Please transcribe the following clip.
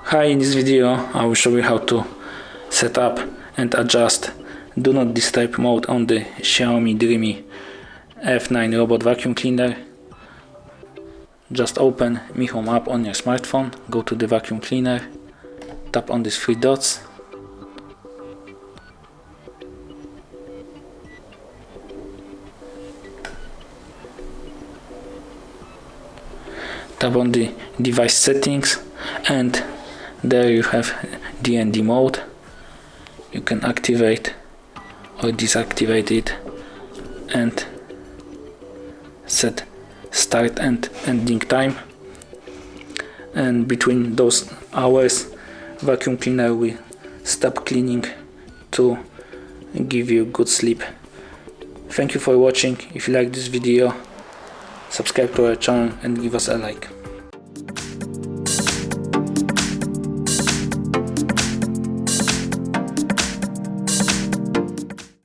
Hi, in this video I will show you how to set up and adjust Do Not Disturb mode on the Xiaomi DREAME F9 robot vacuum cleaner. Just open Mi Home app on your smartphone, go to the vacuum cleaner, tap on these three dots, tap on the device settings, and there you have DND mode. You can activate or deactivate it and set start and ending time, and between those hours vacuum cleaner will stop cleaning to give you good sleep. Thank you for watching. If you like this video, subscribe to our channel and give us a like.